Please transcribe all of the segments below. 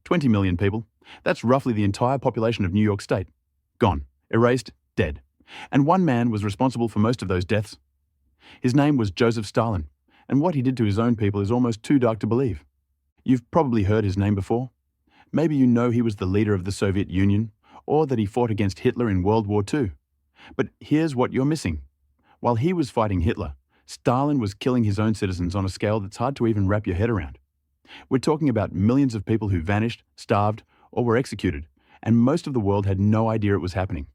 20 million people. That's roughly the entire population of New York State. Gone, erased, dead. And one man was responsible for most of those deaths. His name was Joseph Stalin, and what he did to his own people is almost too dark to believe. You've probably heard his name before. Maybe you know he was the leader of the Soviet Union, or that he fought against Hitler in World War II. But here's what you're missing. While he was fighting Hitler, Stalin was killing his own citizens on a scale that's hard to even wrap your head around. We're talking about millions of people who vanished, starved, or were executed, and most of the world had no idea it was happening.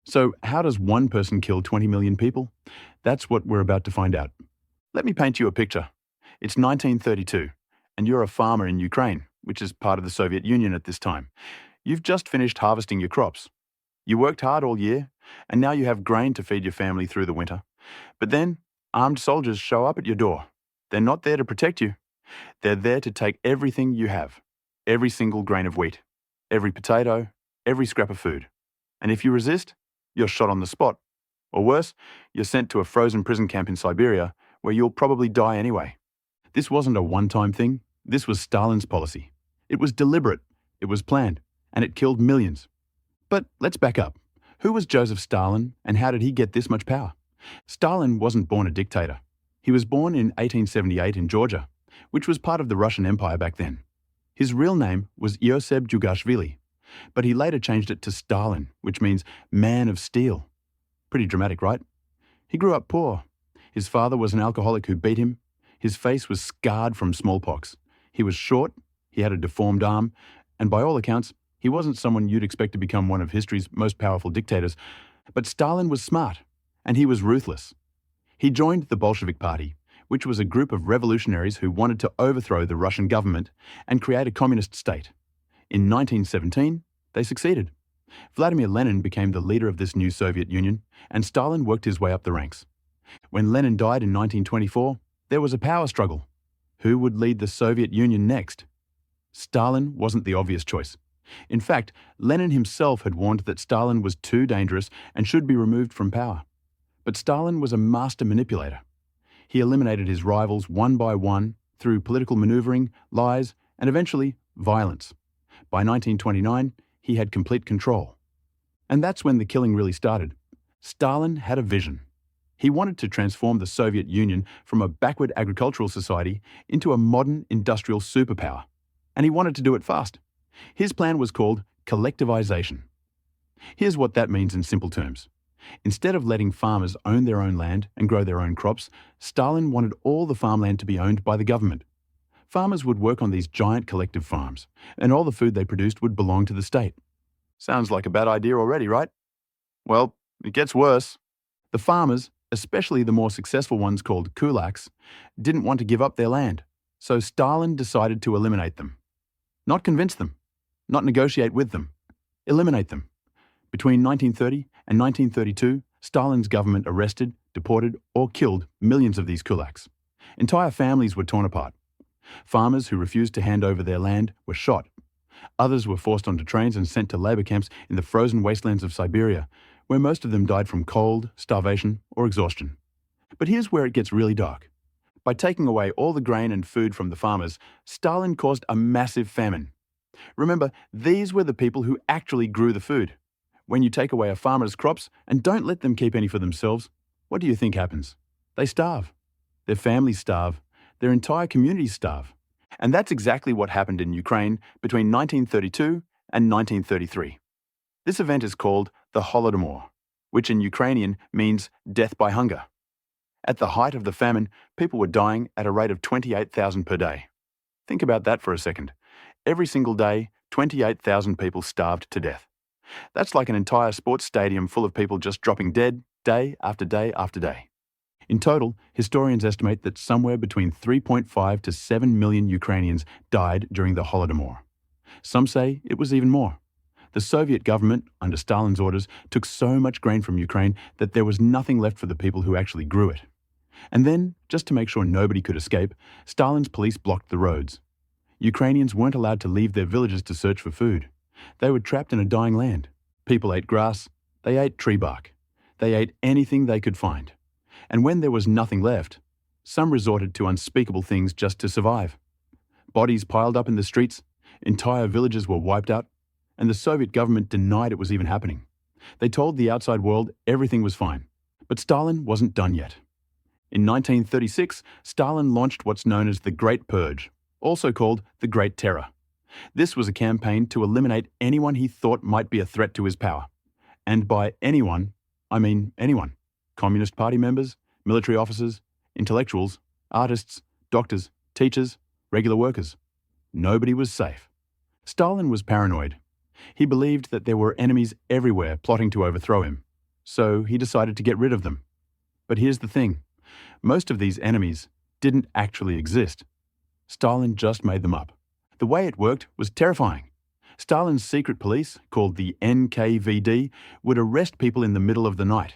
So how does one person kill 20 million people? That's what we're about to find out. Let me paint you a picture. It's 1932, and you're a farmer in Ukraine, which is part of the Soviet Union at this time. You've just finished harvesting your crops. You worked hard all year, and now you have grain to feed your family through the winter. But then, armed soldiers show up at your door. They're not there to protect you. They're there to take everything you have, every single grain of wheat, every potato, every scrap of food. And if you resist, you're shot on the spot. Or worse, you're sent to a frozen prison camp in Siberia where you'll probably die anyway. This wasn't a one-time thing. This was Stalin's policy. It was deliberate, it was planned, and it killed millions. But let's back up. Who was Joseph Stalin, and how did he get this much power? Stalin wasn't born a dictator. He was born in 1878 in Georgia, which was part of the Russian Empire back then. His real name was Joseph Jugashvili, but he later changed it to Stalin, which means man of steel. Pretty dramatic, right? He grew up poor. His father was an alcoholic who beat him. His face was scarred from smallpox. He was short, he had a deformed arm, and by all accounts, he wasn't someone you'd expect to become one of history's most powerful dictators. But Stalin was smart, and he was ruthless. He joined the Bolshevik Party, which was a group of revolutionaries who wanted to overthrow the Russian government and create a communist state. In 1917, they succeeded. Vladimir Lenin became the leader of this new Soviet Union, and Stalin worked his way up the ranks. When Lenin died in 1924, there was a power struggle. Who would lead the Soviet Union next? Stalin wasn't the obvious choice. In fact, Lenin himself had warned that Stalin was too dangerous and should be removed from power. But Stalin was a master manipulator. He eliminated his rivals one by one through political maneuvering, lies, and eventually violence. By 1929, he had complete control. And that's when the killing really started. Stalin had a vision. He wanted to transform the Soviet Union from a backward agricultural society into a modern industrial superpower. And he wanted to do it fast. His plan was called collectivization. Here's what that means in simple terms. Instead of letting farmers own their own land and grow their own crops, Stalin wanted all the farmland to be owned by the government. Farmers would work on these giant collective farms, and all the food they produced would belong to the state. Sounds like a bad idea already, right? Well, it gets worse. The farmers, especially the more successful ones called kulaks, didn't want to give up their land, so Stalin decided to eliminate them. Not convince them, not negotiate with them, eliminate them. Between 1930 and 1932, Stalin's government arrested, deported, or killed millions of these kulaks. Entire families were torn apart. Farmers who refused to hand over their land were shot. Others were forced onto trains and sent to labor camps in the frozen wastelands of Siberia, where most of them died from cold, starvation, or exhaustion. But here's where it gets really dark. By taking away all the grain and food from the farmers, Stalin caused a massive famine. Remember, these were the people who actually grew the food. When you take away a farmer's crops and don't let them keep any for themselves, what do you think happens? They starve. Their families starve. Their entire communities starve. And that's exactly what happened in Ukraine between 1932 and 1933. This event is called the Holodomor, which in Ukrainian means death by hunger. At the height of the famine, people were dying at a rate of 28,000 per day. Think about that for a second. Every single day, 28,000 people starved to death. That's like an entire sports stadium full of people just dropping dead day after day after day. In total, historians estimate that somewhere between 3.5 to 7 million Ukrainians died during the Holodomor. Some say it was even more. The Soviet government, under Stalin's orders, took so much grain from Ukraine that there was nothing left for the people who actually grew it. And then, just to make sure nobody could escape, Stalin's police blocked the roads. Ukrainians weren't allowed to leave their villages to search for food. They were trapped in a dying land. People ate grass. They ate tree bark. They ate anything they could find. And when there was nothing left, some resorted to unspeakable things just to survive. Bodies piled up in the streets. Entire villages were wiped out, and the Soviet government denied it was even happening. They told the outside world everything was fine. But Stalin wasn't done yet. In 1936, Stalin launched what's known as the Great Purge, also called the Great Terror. This was a campaign to eliminate anyone he thought might be a threat to his power. And by anyone, I mean anyone. Communist Party members, military officers, intellectuals, artists, doctors, teachers, regular workers. Nobody was safe. Stalin was paranoid. He believed that there were enemies everywhere plotting to overthrow him, so he decided to get rid of them. But here's the thing. Most of these enemies didn't actually exist. Stalin just made them up. The way it worked was terrifying. Stalin's secret police, called the NKVD, would arrest people in the middle of the night.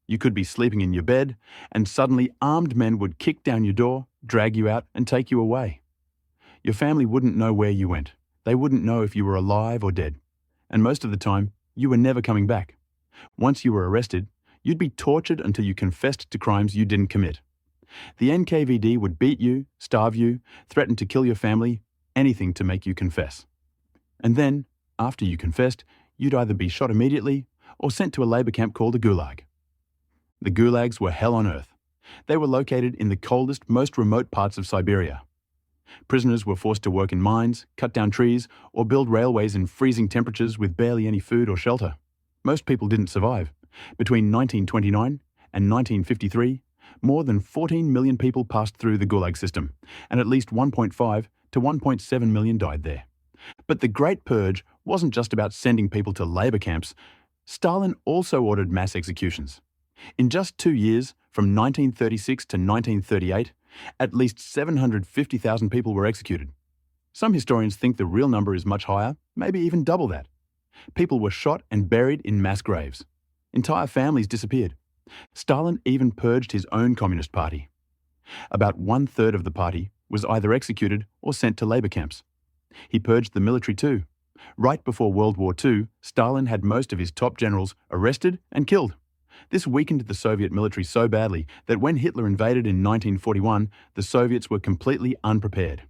You could be sleeping in your bed, and suddenly armed men would kick down your door, drag you out, and take you away. Your family wouldn't know where you went. They wouldn't know if you were alive or dead. And most of the time, you were never coming back. Once you were arrested, you'd be tortured until you confessed to crimes you didn't commit. The NKVD would beat you, starve you, threaten to kill your family, anything to make you confess. And then, after you confessed, you'd either be shot immediately or sent to a labor camp called a Gulag. The Gulags were hell on earth. They were located in the coldest, most remote parts of Siberia. Prisoners were forced to work in mines, cut down trees, or build railways in freezing temperatures with barely any food or shelter. Most people didn't survive. Between 1929 and 1953, more than 14 million people passed through the Gulag system, and at least 1.5 to 1.7 million died there. But the Great Purge wasn't just about sending people to labor camps. Stalin also ordered mass executions. In just 2 years, from 1936 to 1938, at least 750,000 people were executed. Some historians think the real number is much higher, maybe even double that. People were shot and buried in mass graves. Entire families disappeared. Stalin even purged his own Communist Party. About 1/3 of the party was either executed or sent to labor camps. He purged the military too. Right before World War II, Stalin had most of his top generals arrested and killed. This weakened the Soviet military so badly that when Hitler invaded in 1941, the Soviets were completely unprepared.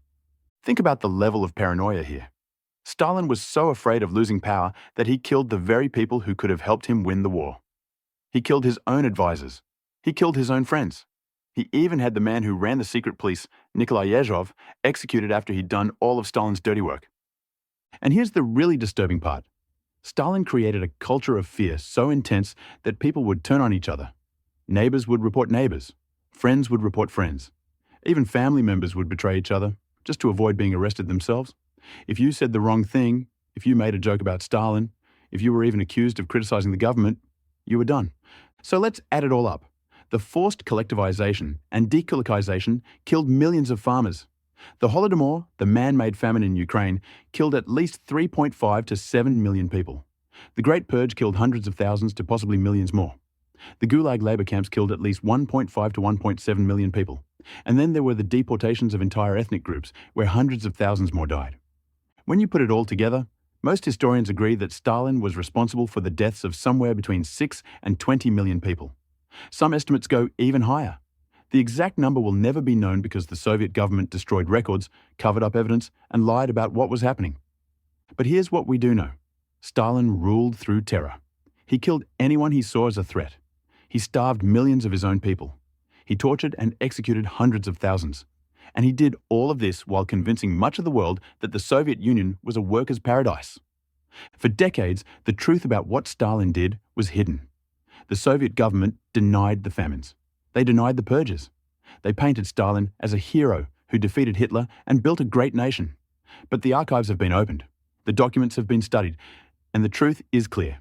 Think about the level of paranoia here. Stalin was so afraid of losing power that he killed the very people who could have helped him win the war. He killed his own advisors. He killed his own friends. He even had the man who ran the secret police, Nikolai Yezhov, executed after he'd done all of Stalin's dirty work. And here's the really disturbing part. Stalin created a culture of fear so intense that people would turn on each other. Neighbors would report neighbors. Friends would report friends. Even family members would betray each other, just to avoid being arrested themselves. If you said the wrong thing, if you made a joke about Stalin, if you were even accused of criticizing the government, you were done. So let's add it all up. The forced collectivization and decolonization killed millions of farmers. The Holodomor, the man-made famine in Ukraine, killed at least 3.5 to 7 million people. The Great Purge killed hundreds of thousands to possibly millions more. The Gulag labor camps killed at least 1.5 to 1.7 million people. And then there were the deportations of entire ethnic groups, where hundreds of thousands more died. When you put it all together, most historians agree that Stalin was responsible for the deaths of somewhere between 6 and 20 million people. Some estimates go even higher. The exact number will never be known because the Soviet government destroyed records, covered up evidence, and lied about what was happening. But here's what we do know. Stalin ruled through terror. He killed anyone he saw as a threat. He starved millions of his own people. He tortured and executed hundreds of thousands. And he did all of this while convincing much of the world that the Soviet Union was a workers' paradise. For decades, the truth about what Stalin did was hidden. The Soviet government denied the famines. They denied the purges. They painted Stalin as a hero who defeated Hitler and built a great nation. But the archives have been opened. The documents have been studied. And the truth is clear.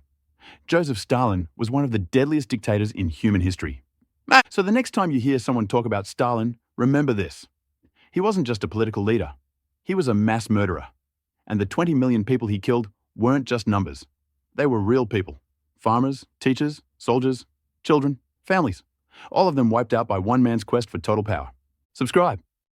Joseph Stalin was one of the deadliest dictators in human history. So the next time you hear someone talk about Stalin, remember this. He wasn't just a political leader. He was a mass murderer. And the 20 million people he killed weren't just numbers. They were real people. Farmers, teachers, soldiers, children, families. All of them wiped out by one man's quest for total power. Subscribe.